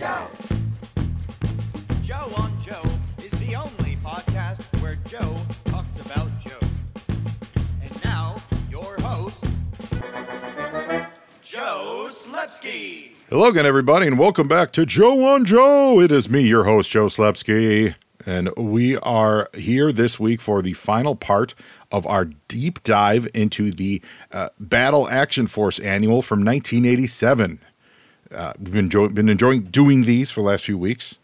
Joe! Joe on Joe is the only podcast where Joe talks about Joe. And now, your host, Joe Slepsky. Hello again, everybody, and welcome back to Joe on Joe. It is me, your host, Joe Slepsky, and we are here this week for the final part of our deep dive into the Battle Action Force Annual from 1987. We've been enjoying doing these for the last few weeks.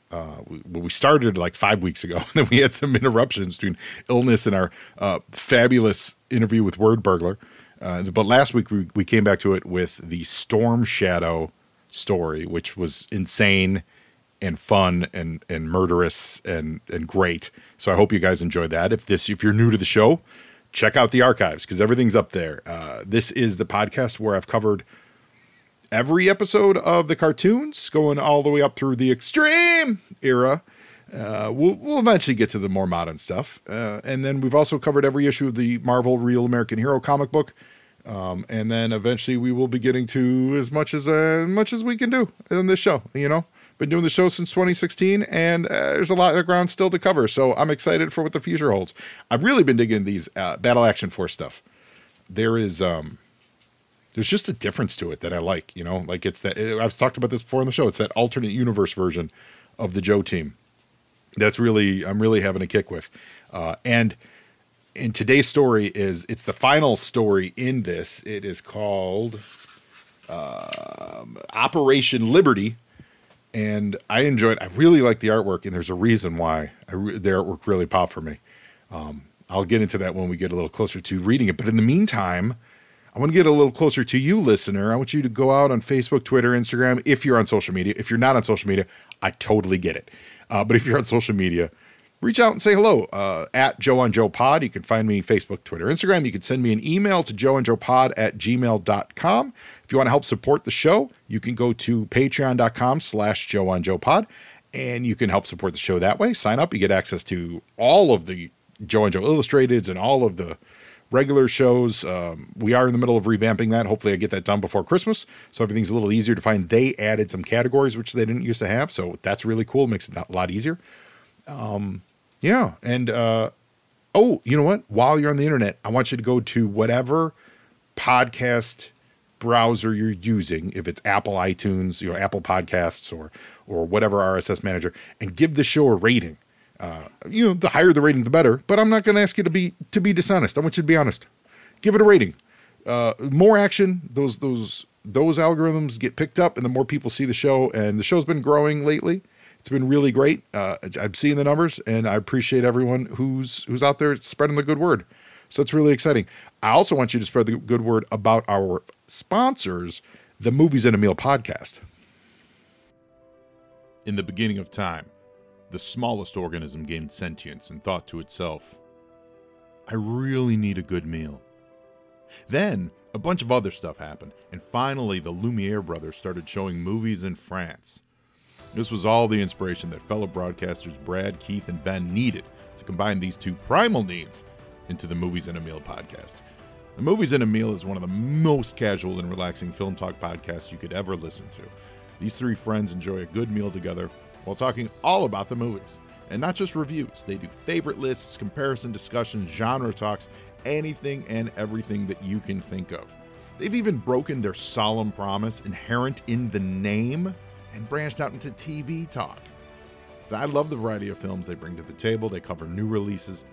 We started like 5 weeks ago, and then we had some interruptions due to illness in our fabulous interview with Word Burglar. But last week we came back to it with the Storm Shadow story, which was insane and fun and murderous and great. So I hope you guys enjoyed that. If you're new to the show, check out the archives because everything's up there. This is the podcast where I've covered every episode of the cartoons, going all the way up through the Extreme era. We'll eventually get to the more modern stuff. And then we've also covered every issue of the Marvel Real American Hero comic book. And then eventually we will be getting to as much as we can do in this show. You know, been doing the show since 2016, and there's a lot of ground still to cover. So I'm excited for what the future holds. I've really been digging these Battle Action Force stuff. There's just a difference to it that I like, you know, like it's that I've talked about this before on the show. It's that alternate universe version of the Joe team. I'm really having a kick with. And in today's story it's the final story in this. It is called Operation Liberty. And I enjoyed, I really like the artwork, and there's a reason why the artwork really popped for me. I'll get into that when we get a little closer to reading it. But in the meantime, I want to get a little closer to you, listener. I want you to go out on Facebook, Twitter, Instagram, if you're on social media. If you're not on social media, I totally get it. But if you're on social media, reach out and say hello at Joe on Joe Pod. You can find me Facebook, Twitter, Instagram. You can send me an email to joeandjoepod@gmail.com. If you want to help support the show, you can go to patreon.com/Joe on Joe Pod, and you can help support the show that way. Sign up. You get access to all of the Joe and Joe Illustrateds and all of the regular shows. We are in the middle of revamping that. Hopefully I get that done before Christmas, so everything's a little easier to find. They added some categories which they didn't used to have, so that's really cool. It makes it a lot easier. Yeah, and oh, you know what? While you're on the internet, I want you to go to whatever podcast browser you're using, if it's Apple iTunes, you know, Apple Podcasts, or whatever RSS manager, and give the show a rating. You know, the higher the rating, the better. But I'm not going to ask you to be dishonest. I want you to be honest. Give it a rating. More action. Those algorithms get picked up, and the more people see the show. And the show's been growing lately. It's been really great. I'm seeing the numbers, and I appreciate everyone who's out there spreading the good word. So it's really exciting. I also want you to spread the good word about our sponsors, the Movies in a Meal podcast. In the beginning of time, the smallest organism gained sentience and thought to itself, I really need a good meal. Then a bunch of other stuff happened, and finally the Lumiere brothers started showing movies in France. This was all the inspiration that fellow broadcasters Brad, Keith, and Ben needed to combine these two primal needs into the Movies in a Meal podcast. The Movies in a Meal is one of the most casual and relaxing film talk podcasts you could ever listen to. These three friends enjoy a good meal together while talking all about the movies. And not just reviews. They do favorite lists, comparison discussions, genre talks, anything and everything that you can think of. They've even broken their solemn promise inherent in the name and branched out into TV talk. So I love the variety of films they bring to the table. They cover new releases,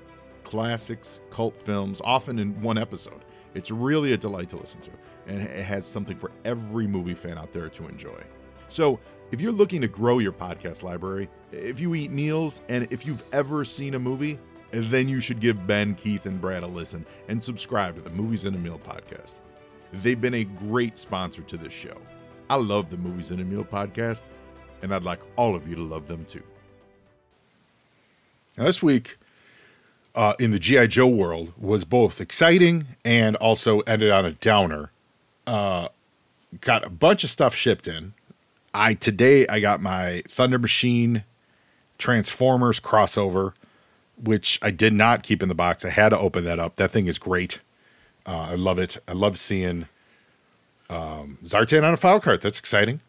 classics, cult films, often in one episode. It's really a delight to listen to, and it has something for every movie fan out there to enjoy. So if you're looking to grow your podcast library, if you eat meals, and if you've ever seen a movie, then you should give Ben, Keith, and Brad a listen and subscribe to the Movies in a Meal podcast. They've been a great sponsor to this show. I love the Movies in a Meal podcast, and I'd like all of you to love them too. Now, this week in the G.I. Joe world was both exciting and also ended on a downer. Got a bunch of stuff shipped in. Today I got my Thunder Machine Transformers crossover, which I did not keep in the box. I had to open that up. That thing is great. I love it. I love seeing Zartan on a file cart. That's exciting.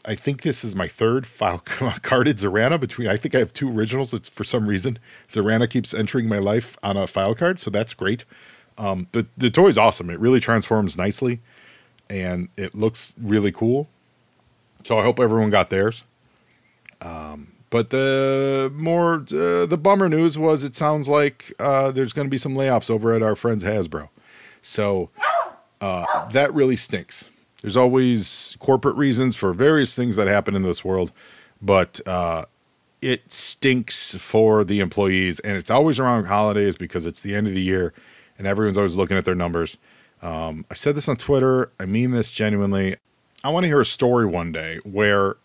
I think this is my third file carded Zorana I think I have two originals. It's for some reason Zorana keeps entering my life on a file card, so that's great. But the toy is awesome. It really transforms nicely, and it looks really cool. So I hope everyone got theirs. But the bummer news was it sounds like there's going to be some layoffs over at our friends Hasbro. So that really stinks. There's always corporate reasons for various things that happen in this world, but it stinks for the employees, and it's always around holidays because it's the end of the year, and everyone's always looking at their numbers. I said this on Twitter. I mean this genuinely. I want to hear a story one day where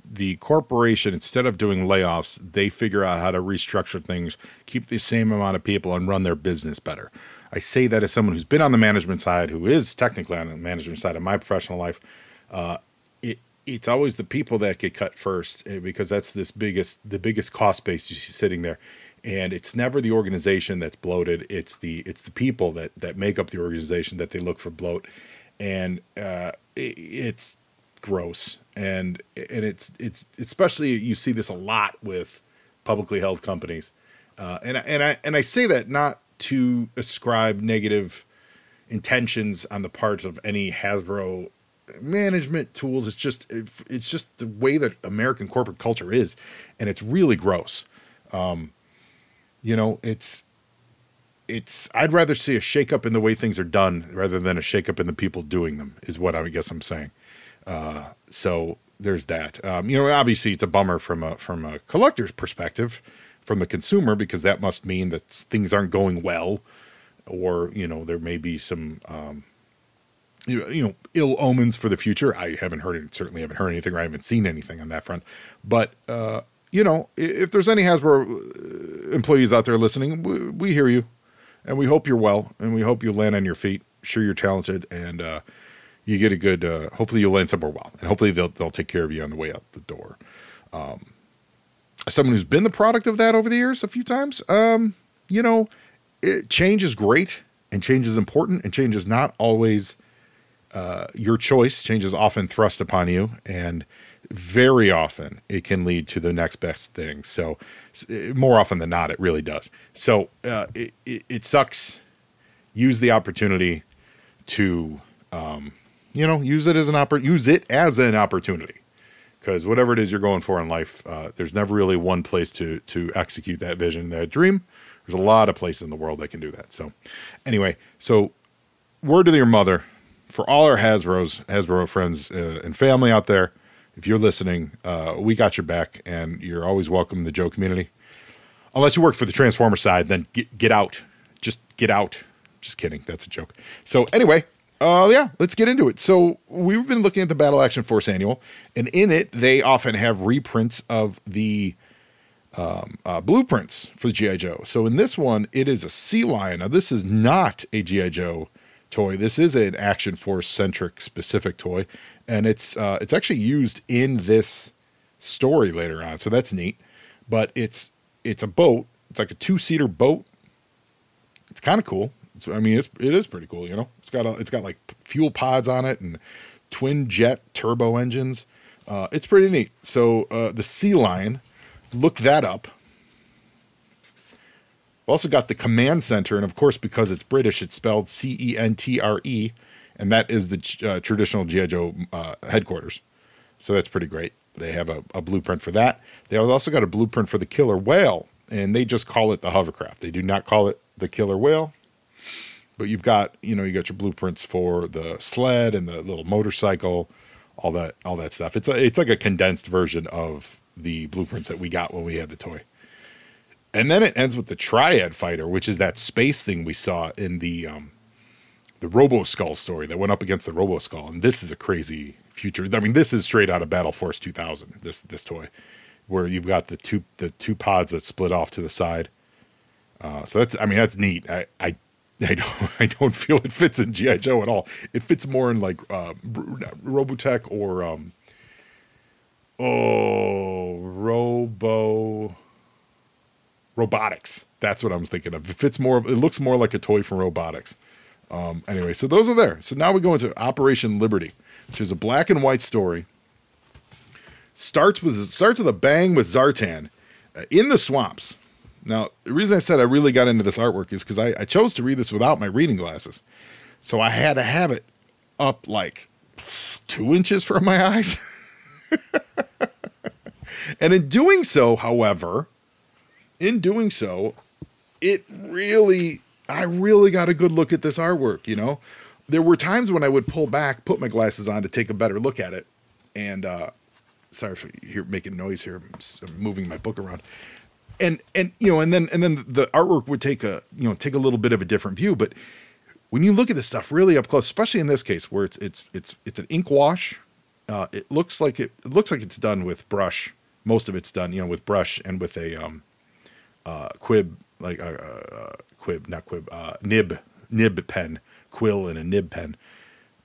the corporation, instead of doing layoffs, they figure out how to restructure things, keep the same amount of people, and run their business better. I say that as someone who's been on the management side, who is technically on the management side of my professional life. It's always the people that get cut first because that's the biggest cost base you see sitting there. And it's never the organization that's bloated. It's the people that make up the organization that they look for bloat. And it's gross. And it's especially, you see this a lot with publicly held companies. And I say that not to ascribe negative intentions on the parts of any Hasbro management tools. It's just the way that American corporate culture is, and it's really gross. I'd rather see a shakeup in the way things are done rather than a shakeup in the people doing them, is what I guess I'm saying. So there's that. Obviously it's a bummer from a collector's perspective, from the consumer, because that must mean that things aren't going well, or there may be some ill omens for the future. I certainly haven't heard anything, or I haven't seen anything on that front. But if there's any Hasbro employees out there listening, we hear you, and we hope you're well, and we hope you land on your feet. Sure, you're talented, and you get a good. Hopefully, you'll land somewhere well, and hopefully they'll take care of you on the way out the door. Someone who's been the product of that over the years a few times, change is great, and change is important, and change is not always your choice. Change is often thrust upon you, and very often it can lead to the next best thing. So more often than not, it really does. So it sucks. Use the opportunity to, use it as an opportunity. Because whatever it is you're going for in life, there's never really one place to execute that vision, that dream. There's a lot of places in the world that can do that. So anyway, word to your mother, for all our Hasbro friends and family out there, if you're listening, we got your back, and you're always welcome in the Joe community. Unless you work for the Transformer side, then get out. Just get out. Just kidding. That's a joke. So anyway, let's get into it. So we've been looking at the Battle Action Force Annual, and in it, they often have reprints of the blueprints for the G.I. Joe. So in this one, it is a Sea Lion. Now, this is not a G.I. Joe toy. This is an Action Force-centric specific toy, and it's actually used in this story later on, so that's neat. But it's a boat. It's like a 2-seater boat. It's kind of cool. It is pretty cool, It's got like fuel pods on it and twin jet turbo engines. It's pretty neat. So the Sea Lion, look that up. We've also got the Command Center, and of course, because it's British, it's spelled CENTRE, and that is the traditional G.I. Joe headquarters. So that's pretty great. They have a blueprint for that. They also got a blueprint for the Killer Whale, and they just call it the hovercraft. They do not call it the Killer Whale. But you got your blueprints for the sled and the little motorcycle, all that stuff. It's like a condensed version of the blueprints that we got when we had the toy. And then it ends with the Triad Fighter, which is that space thing we saw in the Robo Skull story that went up against the Robo Skull. And this is a crazy future. This is straight out of Battle Force 2000. This toy, where you've got the two pods that split off to the side. So that's neat. I don't feel it fits in G.I. Joe at all. It fits more in like Robotech or Robotics. That's what I'm thinking of. It looks more like a toy from Robotics. Anyway, so those are there. So now we go into Operation Liberty, which is a black and white story Starts with a bang with Zartan in the swamps. Now, the reason I said I really got into this artwork is because I chose to read this without my reading glasses. So I had to have it up like 2 inches from my eyes. And in doing so, however, I really got a good look at this artwork, you know? There were times when I would pull back, put my glasses on to take a better look at it. And, sorry for you making noise here. I'm moving my book around. And you know, and then the artwork would take a little bit of a different view. But when you look at this stuff really up close, especially in this case where it's an ink wash, it looks like it's done with brush. Most of it's done, you know, with brush and with a quib, like nib pen, quill and a nib pen,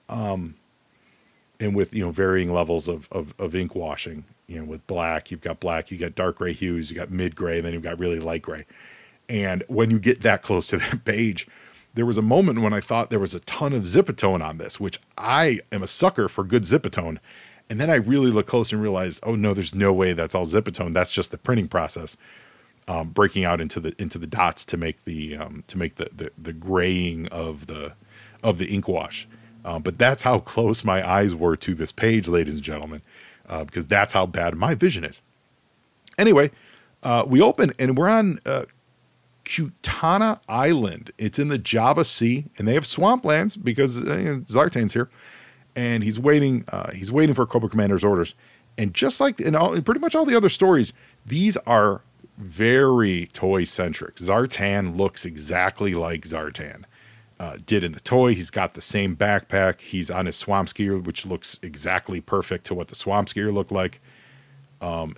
and with, you know, varying levels of ink washing. You know, with black, you've got dark gray hues, you got mid gray, then you've got really light gray. And when you get that close to that page, there was a moment when I thought there was a ton of zipatone on this, which I am a sucker for good zipatone. And then I really looked close and realized, oh no, there's no way that's all zipatone. That's just the printing process, breaking out into the dots to make the graying of the ink wash. But that's how close my eyes were to this page, ladies and gentlemen, because that's how bad my vision is. Anyway, we open and we're on Kutana Island. It's in the Java Sea, and they have swamplands because Zartan's here. And he's waiting for Cobra Commander's orders. And just like in pretty much all the other stories, these are very toy-centric. Zartan looks exactly like Zartan did in the toy. He's got the same backpack. He's on his swamp skier, which looks exactly perfect to what the swamp skier looked like.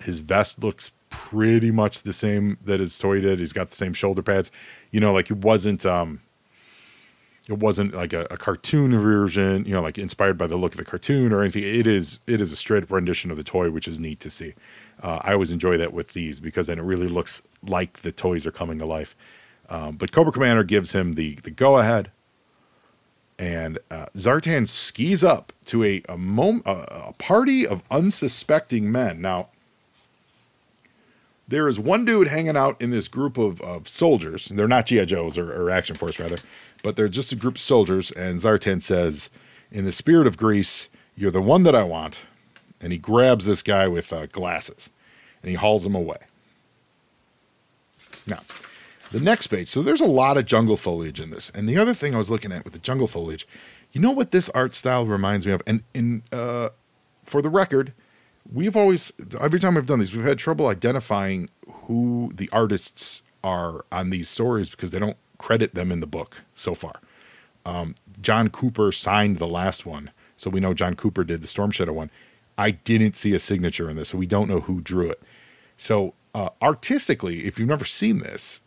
His vest looks pretty much the same that his toy did. He's got the same shoulder pads. You know, like it wasn't like a cartoon version, you know, like inspired by the look of the cartoon or anything. It is a straight up rendition of the toy, which is neat to see. I always enjoy that with these because then it really looks like the toys are coming to life. But Cobra Commander gives him the go ahead, and Zartan skis up to a party of unsuspecting men. Now, there is one dude hanging out in this group of soldiers. They're not G.I. Joes or Action Force, rather. But they're just a group of soldiers, and Zartan says, in the spirit of Greece, you're the one that I want. And he grabs this guy with glasses, and he hauls him away. Now, the next page, so there's a lot of jungle foliage in this. And the other thing I was looking at with the jungle foliage, you know what this art style reminds me of? And for the record, we've always, every time I've done these, we've had trouble identifying who the artists are on these stories because they don't credit them in the book so far. John Cooper signed the last one, so we know John Cooper did the Storm Shadow one. I didn't see a signature in this, so we don't know who drew it. So artistically, if you've never seen this,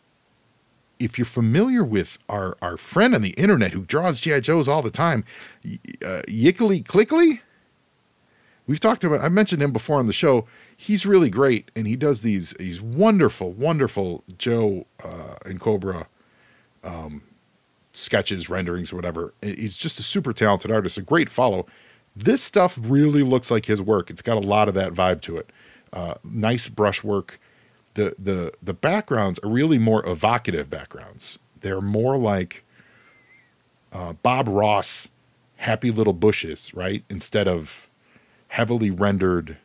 if you're familiar with our friend on the internet who draws G.I. Joes all the time, Yickly Clickly, we've talked about, I've mentioned him before on the show. He's really great, and he does these wonderful, wonderful Joe and Cobra sketches, renderings, or whatever. He's just a super talented artist, a great follow. This stuff really looks like his work. It's got a lot of that vibe to it. Nice brushwork. The backgrounds are really more evocative backgrounds. They're more like Bob Ross, happy little bushes, right? Instead of heavily rendered,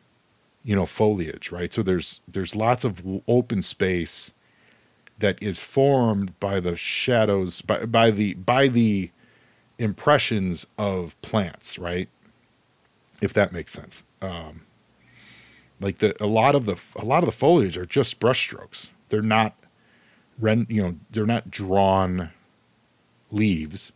foliage, right? So there's lots of open space that is formed by the shadows, by the impressions of plants, right? If that makes sense. Like a lot of the foliage are just brush strokes. They're not they're not drawn leaves.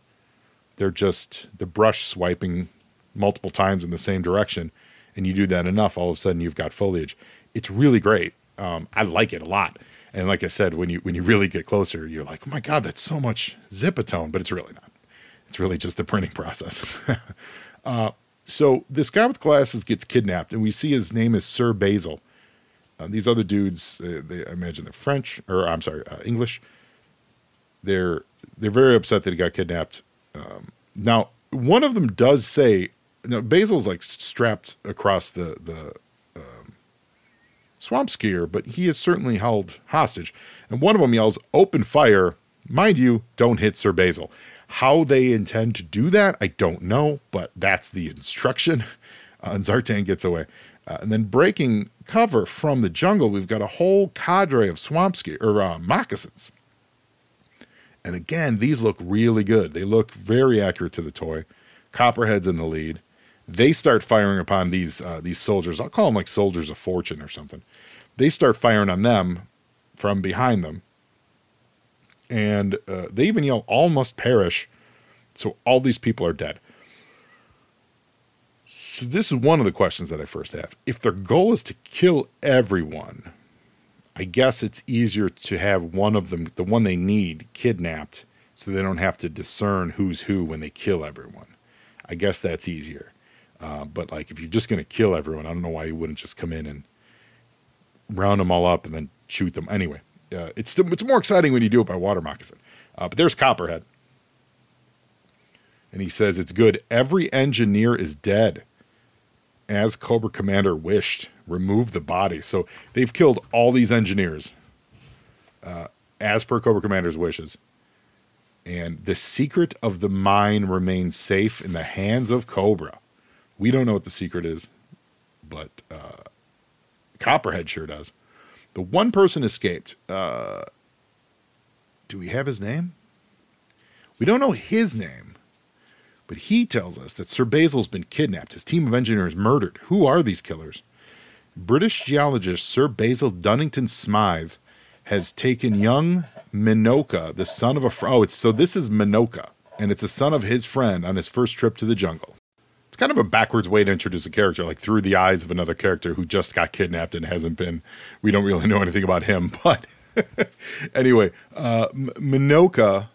They're just the brush swiping multiple times in the same direction, and you do that enough, all of a sudden you've got foliage. It's really great. I like it a lot. And like I said, when you really get closer, you're like, oh my God, that's so much zipatone, but it's really not. It's really just the printing process. So this guy with glasses gets kidnapped, and we see his name is Sir Basil. These other dudes, I imagine they're French, or I'm sorry, English. They're very upset that he got kidnapped. Now, one of them does say, Basil's like strapped across the swamp skier, but he is certainly held hostage. And one of them yells, "Open fire." Mind you, don't hit Sir Basil. How they intend to do that, I don't know, but that's the instruction. And Zartan gets away. And then breaking cover from the jungle, we've got a whole cadre of swamp ski or moccasins. And again, these look really good. They look very accurate to the toy. Copperhead's in the lead. They start firing upon these soldiers. I'll call them like soldiers of fortune or something. They start firing on them from behind them. And they even yell, "All must perish." So all these people are dead. So this is one of the questions that I first have. If their goal is to kill everyone, I guess it's easier to have one of them, the one they need, kidnapped so they don't have to discern who's who when they kill everyone. I guess that's easier. But like if you're just going to kill everyone, I don't know why you wouldn't just come in and round them all up and then shoot them. Anyway, it's more exciting when you do it by water moccasin. But there's Copperhead. And he says, "It's good. Every engineer is dead. As Cobra Commander wished. Remove the body." So they've killed all these engineers. As per Cobra Commander's wishes. And the secret of the mine remains safe in the hands of Cobra. We don't know what the secret is. But Copperhead sure does. The one person escaped. Do we have his name? We don't know his name. But he tells us that Sir Basil's been kidnapped. His team of engineers murdered. Who are these killers? British geologist Sir Basil Dunnington Smythe has taken young Minoka, the son of a... so this is Minoka, and it's a son of his friend on his first trip to the jungle. It's kind of a backwards way to introduce a character, like through the eyes of another character who just got kidnapped and hasn't been... We don't really know anything about him, but... Anyway, Minoka,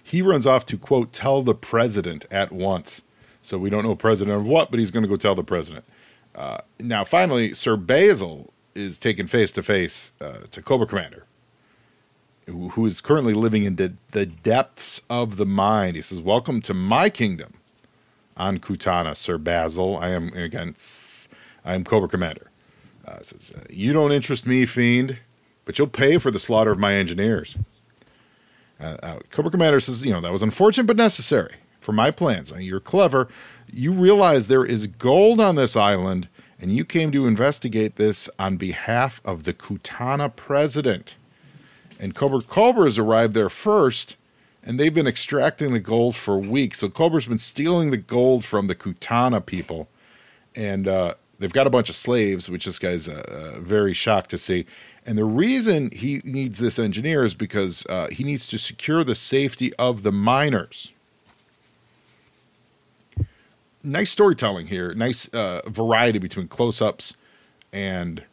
he runs off to, quote, tell the president at once. So we don't know president of what, but he's going to go tell the president. Now, finally, Sir Basil is taken face-to-face to Cobra Commander, who is currently living in the depths of the mine. He says, "Welcome to my kingdom on Kutana, Sir Basil. I am Cobra Commander." Says, "You don't interest me, fiend, but you'll pay for the slaughter of my engineers." Cobra Commander says, "That was unfortunate but necessary for my plans. You're clever. You realize there is gold on this island, and you came to investigate this on behalf of the Kutana president. And Cobra's arrived there first, and they've been extracting the gold for weeks. So Cobra's been stealing the gold from the Kutana people, and they've got a bunch of slaves, which this guy's very shocked to see. And the reason he needs this engineer is because he needs to secure the safety of the miners." Nice storytelling here. Nice variety between close-ups and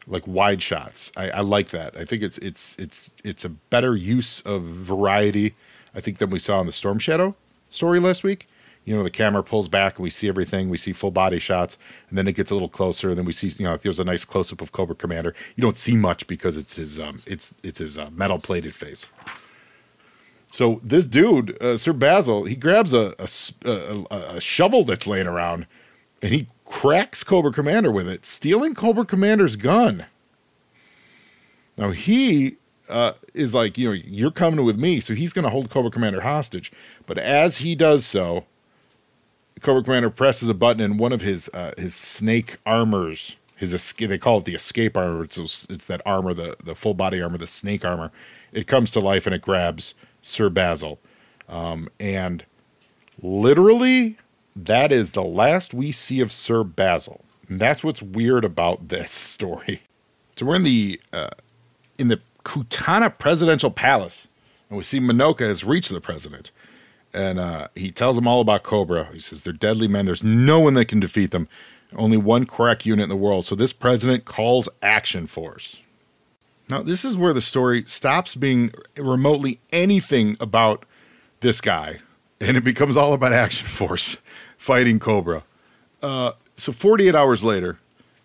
like wide shots. I like that. I think it's a better use of variety, I think, than we saw in the Storm Shadow story last week. The camera pulls back and we see everything. We see full body shots, and then it gets a little closer. And then we see, there's a nice close up of Cobra Commander. You don't see much because it's his metal plated face. So this dude, Sir Basil, he grabs a shovel that's laying around, and he cracks Cobra Commander with it, stealing Cobra Commander's gun. Now he is like, you're coming with me, so he's going to hold Cobra Commander hostage. But as he does so, Cobra Commander presses a button, and one of his snake armors, they call it the escape armor. It's that armor, the full body armor, the snake armor. It comes to life and it grabs Sir Basil. And literally, that is the last we see of Sir Basil. And that's what's weird about this story. So we're in the Kutana presidential palace, and we see Minoka has reached the president. And he tells them all about Cobra. He says they're deadly men. There's no one that can defeat them. Only one crack unit in the world. So this president calls Action Force. Now, this is where the story stops being remotely anything about this guy, and it becomes all about Action Force fighting Cobra. So 48 hours later,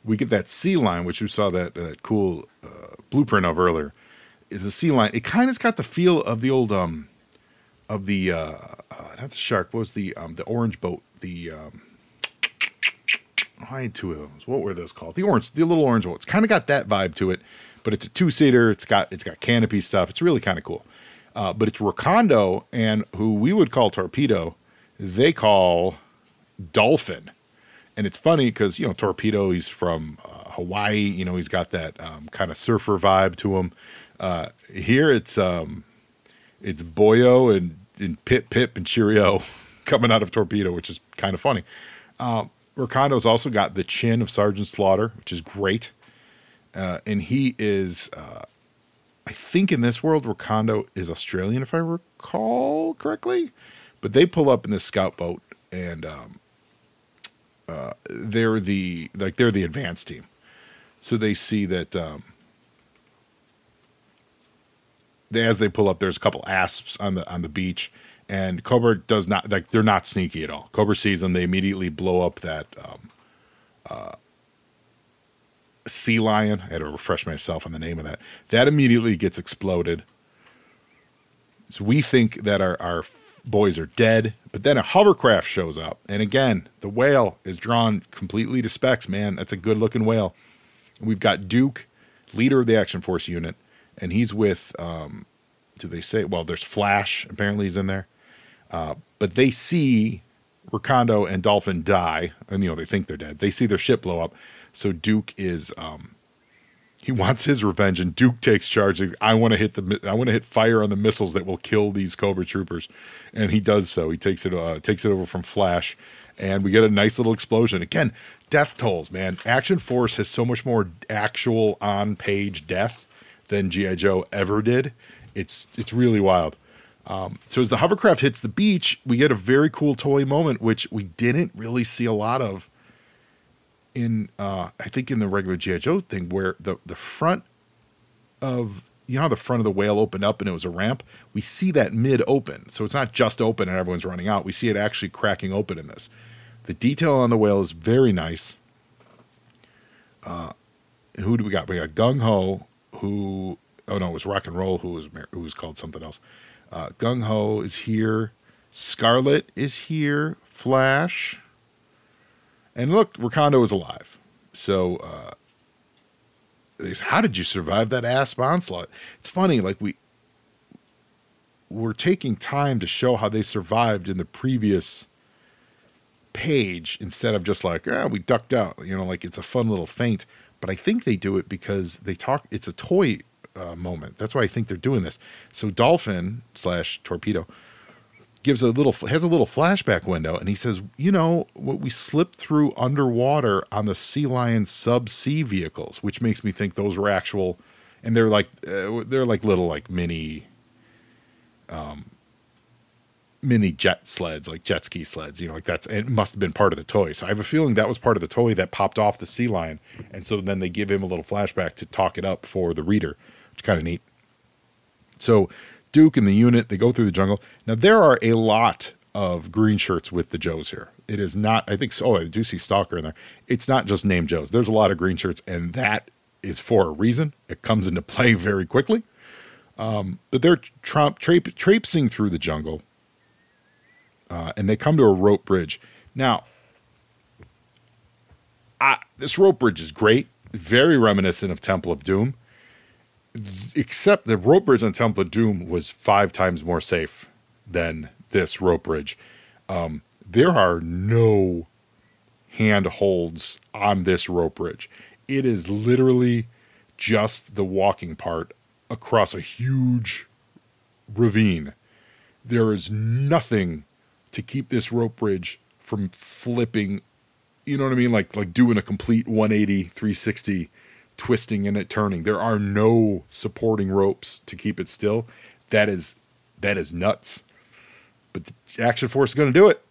we get that sea line, which we saw that cool blueprint of earlier. Is a sea line. It kind of's got the feel of the old not the shark. What was the orange boat? I had two of those. What were those called? The little orange one. It's kind of got that vibe to it, but it's a 2-seater. It's got canopy stuff. It's really kind of cool. But it's Recondo, and who we would call Torpedo, they call Dolphin. And it's funny because, Torpedo, he's from Hawaii. He's got that kind of surfer vibe to him. Here it's Boyo and Pip and Cheerio coming out of Torpedo, which is kind of funny. Rekondo's also got the chin of Sergeant Slaughter, which is great. And he is, I think in this world, Recondo is Australian, if I recall correctly. But they pull up in this scout boat, and they're the advanced team. So they see that as they pull up, there's a couple asps on the beach, and Cobra does not, they're not sneaky at all. Cobra sees them, they immediately blow up that sea lion. I had to refresh myself on the name of that. That immediately gets exploded. So we think that our boys are dead, but then a hovercraft shows up, and again, the whale is drawn completely to specs, man. That's a good-looking whale. We've got Duke, leader of the Action Force unit, and he's with, do they say, well, there's Flash, apparently he's in there, but they see Recondo and Dolphin die, and, they think they're dead. They see their ship blow up, so Duke is, he wants his revenge, and Duke takes charge. I want to hit fire on the missiles that will kill these Cobra troopers, and he does so. He takes it over from Flash, and we get a nice little explosion. Again, death tolls, man. Action Force has so much more actual on-page death than G.I. Joe ever did. It's really wild. So as the hovercraft hits the beach, we get a very cool toy moment, which we didn't really see a lot of in I think in the regular G.I. Joe thing, where the front of, how the front of the whale opened up and it was a ramp. We see that mid-open. So it's not just open and everyone's running out. We see it actually cracking open in this. The detail on the whale is very nice. Who do we got? We got Gung Ho, who, oh no, it was Rock and Roll, who was called something else. Gung Ho is here. Scarlet is here. Flash. And look, Recondo is alive. So, how did you survive that asp onslaught? It's funny, like we're taking time to show how they survived in the previous page instead of just like, we ducked out. Like it's a fun little feint. But I think they do it because it's a toy moment. That's why I think they're doing this. So Dolphin / Torpedo has a little flashback window, and he says, what we slipped through underwater on the Sea Lion sub-sea vehicles, which makes me think those were actual, and they're like little like mini jet sleds, like jet ski sleds, it must have been part of the toy. So I have a feeling that was part of the toy that popped off the Sea Lion, and so then they give him a little flashback to talk it up for the reader, which is kind of neat. So Duke and the unit, they go through the jungle. Now, there are a lot of green shirts with the Joes here. It is not, I think, I do see Stalker in there. It's not just named Joes. There's a lot of green shirts, and that is for a reason. It comes into play very quickly. But they're traipsing through the jungle, and they come to a rope bridge. Now, this rope bridge is great, very reminiscent of Temple of Doom. Except the rope bridge on Temple of Doom was 5 times more safe than this rope bridge. There are no handholds on this rope bridge. It is literally just the walking part across a huge ravine. There is nothing to keep this rope bridge from flipping, you know what I mean? Like doing a complete 180, 360 twisting and it turning. There are no supporting ropes to keep it still. That is nuts. But the Action Force is going to do it.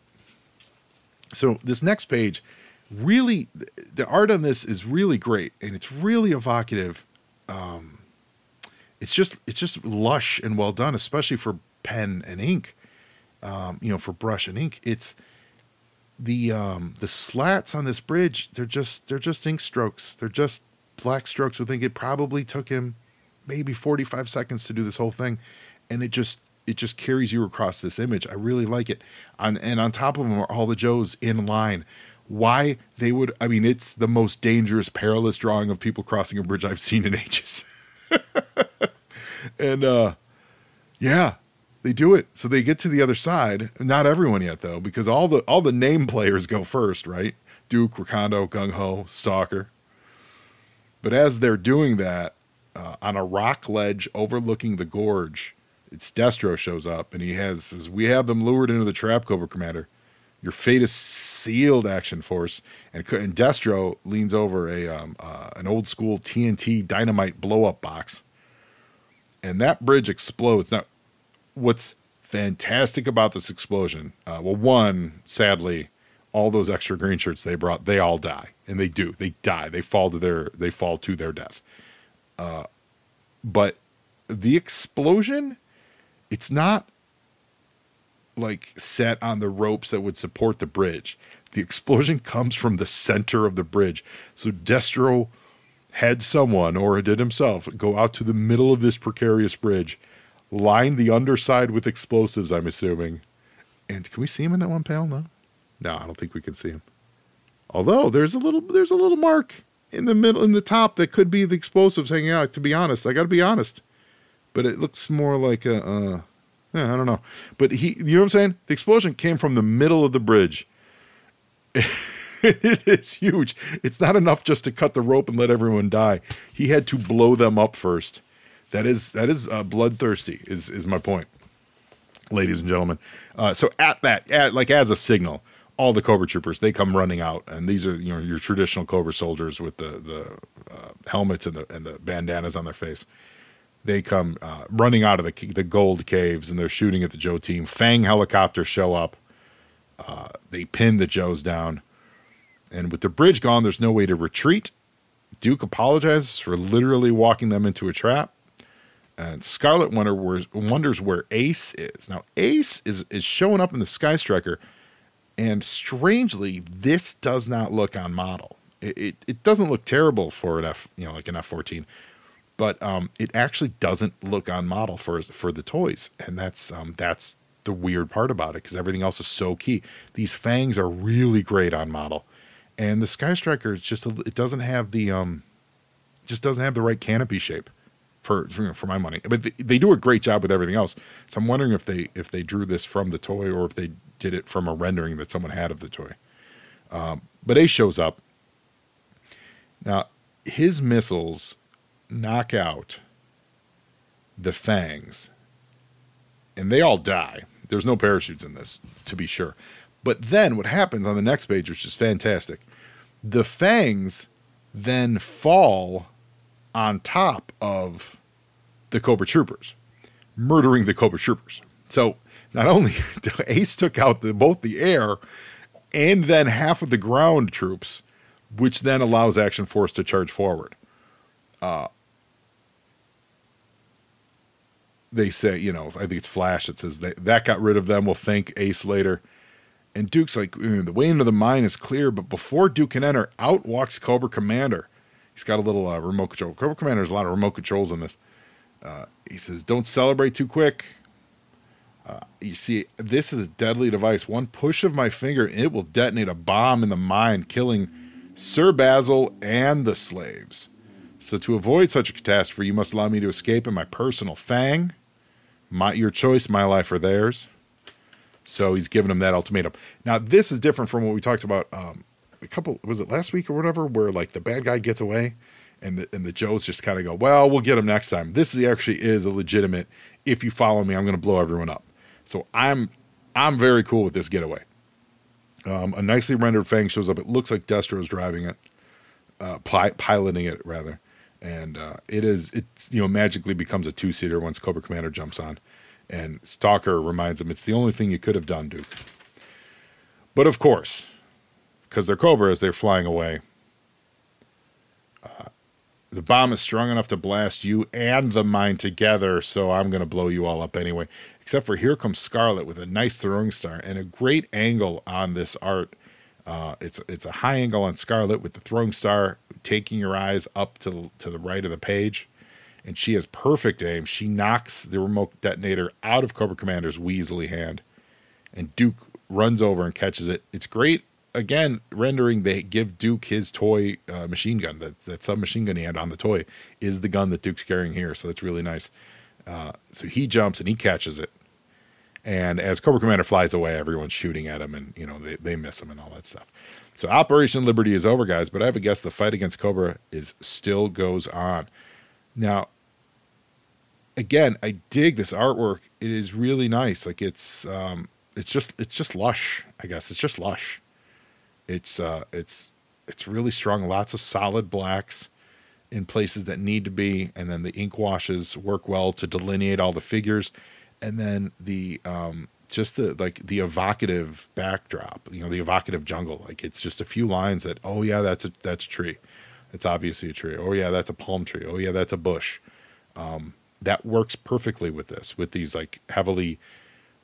So this next page, really, the art on this is really great, and it's really evocative. It's just lush and well done, especially for pen and ink. For brush and ink. It's the slats on this bridge. They're just ink strokes. They're just black strokes. I think it probably took him maybe 45 seconds to do this whole thing, and it just carries you across this image. I really like it. And on top of them are all the Joes in line. why they would. I mean, it's the most dangerous, perilous drawing of people crossing a bridge I've seen in ages. And yeah, they do it. So they get to the other side. Not everyone yet, though, because all the name players go first, right? Duke, Rakondo, Gung Ho, Stalker. But as they're doing that, on a rock ledge overlooking the gorge, it's Destro shows up, and he says, "We have them lured into the trap, Cobra Commander. Your fate is sealed, Action Force." And Destro leans over an old school TNT dynamite blow up box, and that bridge explodes. Now, what's fantastic about this explosion? Well, one, sadly, all those extra green shirts they brought, they all die, and they do. They die. They fall to their death. But the explosion, it's not like set on the ropes that would support the bridge. The explosion comes from the center of the bridge. So Destro had someone, or did himself, go out to the middle of this precarious bridge, line the underside with explosives, I'm assuming. And can we see him in that one panel? No, I don't think we can see him. Although there's a little mark in the middle, in the top, that could be the explosives hanging out. To be honest, I got to be honest, but it looks more like I don't know. But you know what I'm saying? The explosion came from the middle of the bridge. It is huge. It's not enough just to cut the rope and let everyone die. He had to blow them up first. That is bloodthirsty. Is my point, ladies and gentlemen. So as a signal, all the Cobra troopers, they come running out, and these are your traditional Cobra soldiers with the helmets and the bandanas on their face. They come running out of the gold caves, and they're shooting at the Joe team. Fang helicopters show up. They pin the Joes down, and with the bridge gone, there's no way to retreat. Duke apologizes for literally walking them into a trap. And Scarlet wonders where Ace is. Now, Ace is showing up in the Sky Striker, and strangely, this does not look on model. It doesn't look terrible for an like an F-14, but it actually doesn't look on model for the toys, and that's the weird part about it, because everything else is so key. These fangs are really great on model, and the Sky Striker is it doesn't have the right canopy shape. For my money, but they do a great job with everything else. So I'm wondering if they drew this from the toy, or if they did it from a rendering that someone had of the toy. But Ace shows up. Now, his missiles knock out the fangs, and they all die. There's no parachutes in this, to be sure. But then what happens on the next page, which is fantastic, the fangs then fall on top of the Cobra troopers, murdering the Cobra troopers. So not only Ace took out both the air and then half of the ground troops, which then allows Action Force to charge forward. They say, I think it's Flash that says that got rid of them. We'll thank Ace later. And Duke's like, the way into the mine is clear, but before Duke can enter, out walks Cobra Commander. He's got a little remote control. Cobra Commander has a lot of remote controls in this. He says, "Don't celebrate too quick. You see, this is a deadly device. One push of my finger, and it will detonate a bomb in the mine, killing Sir Basil and the slaves. So to avoid such a catastrophe, you must allow me to escape in my personal fang. Your choice, my life, or theirs." So he's giving him that ultimatum. Now, this is different from what we talked about was it last week or whatever, where like the bad guy gets away and the Joes just kind of go, well, we'll get him next time. This actually is a legitimate, if you follow me, I'm going to blow everyone up. So I'm very cool with this getaway. A nicely rendered Fang shows up. It looks like Destro's driving it, piloting it rather. And it magically becomes a 2-seater once Cobra Commander jumps on. And Stalker reminds him, it's the only thing you could have done, Duke. But of course, because they're Cobras, they're flying away. The bomb is strong enough to blast you and the mine together, so I'm going to blow you all up anyway. Except for here comes Scarlet with a nice throwing star and a great angle on this art. It's a high angle on Scarlet with the throwing star taking your eyes up to the right of the page. And she has perfect aim. She knocks the remote detonator out of Cobra Commander's weaselly hand. And Duke runs over and catches it. It's great again, rendering they give Duke his toy machine gun. That submachine gun he had on the toy is the gun that Duke's carrying here. So that's really nice. So he jumps and he catches it. And as Cobra Commander flies away, everyone's shooting at him, and they miss him and all that stuff. So Operation Liberty is over, guys. But I have a guess the fight against Cobra still goes on. Now, again, I dig this artwork. It is really nice. Like it's just lush. I guess it's just lush. It's really strong. Lots of solid blacks in places that need to be, and then the ink washes work well to delineate all the figures. And then the evocative backdrop, the evocative jungle. Like it's just a few lines that, oh yeah, that's a tree. It's obviously a tree. Oh yeah, that's a palm tree. Oh yeah, that's a bush. That works perfectly with these like heavily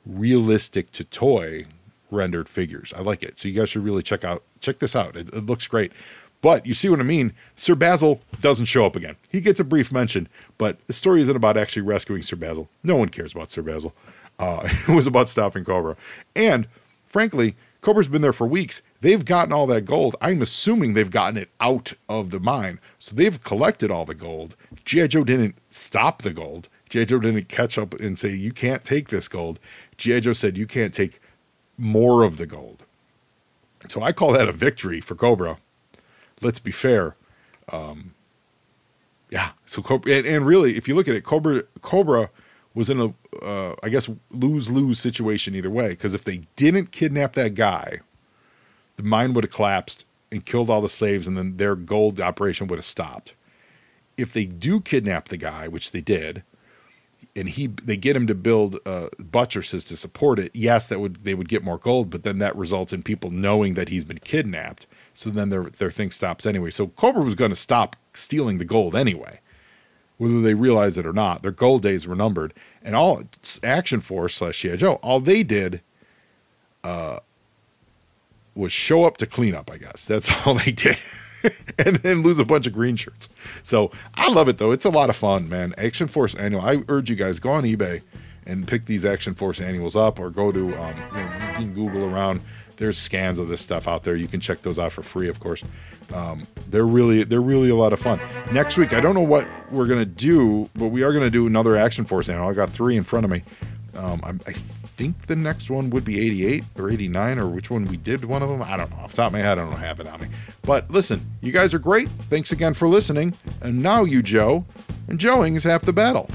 realistic to toy rendered figures. I like it. So you guys should really check this out. It looks great. But you see what I mean? Sir Basil doesn't show up again. He gets a brief mention, but the story isn't about actually rescuing Sir Basil. No one cares about Sir Basil. It was about stopping Cobra. And frankly, Cobra's been there for weeks. They've gotten all that gold. I'm assuming they've gotten it out of the mine. So they've collected all the gold. G.I. Joe didn't stop the gold. G.I. Joe didn't catch up and say, you can't take this gold. G.I. Joe said, you can't take more of the gold. So I call that a victory for Cobra. Let's be fair. Yeah. So Cobra, and really, if you look at it, Cobra was in a, I guess, lose-lose situation either way. Because if they didn't kidnap that guy, the mine would have collapsed and killed all the slaves, and then their gold operation would have stopped. If they do kidnap the guy, which they did, and they get him to build buttresses to support it, yes, they would get more gold, but then that results in people knowing that he's been kidnapped. So then their thing stops anyway. So Cobra was going to stop stealing the gold anyway, whether they realize it or not. Their gold days were numbered. And all Action Force / G.I. Joe, all they did was show up to clean up, I guess. That's all they did. And then lose a bunch of green shirts. So I love it, though. It's a lot of fun, man. Action Force Annual. I urge you guys, go on eBay and pick these Action Force Annuals up, or go to, you can Google around. There's scans of this stuff out there. You can check those out for free, of course. They're really a lot of fun. Next week, I don't know what we're going to do, but we are going to do another Action Force Annual. I got 3 in front of me. I think the next one would be 88 or 89, or which one we did one of them. I don't know. Off the top of my head, I don't have it on me. But listen, you guys are great. Thanks again for listening. And now you, Joe, and Joeing is half the battle.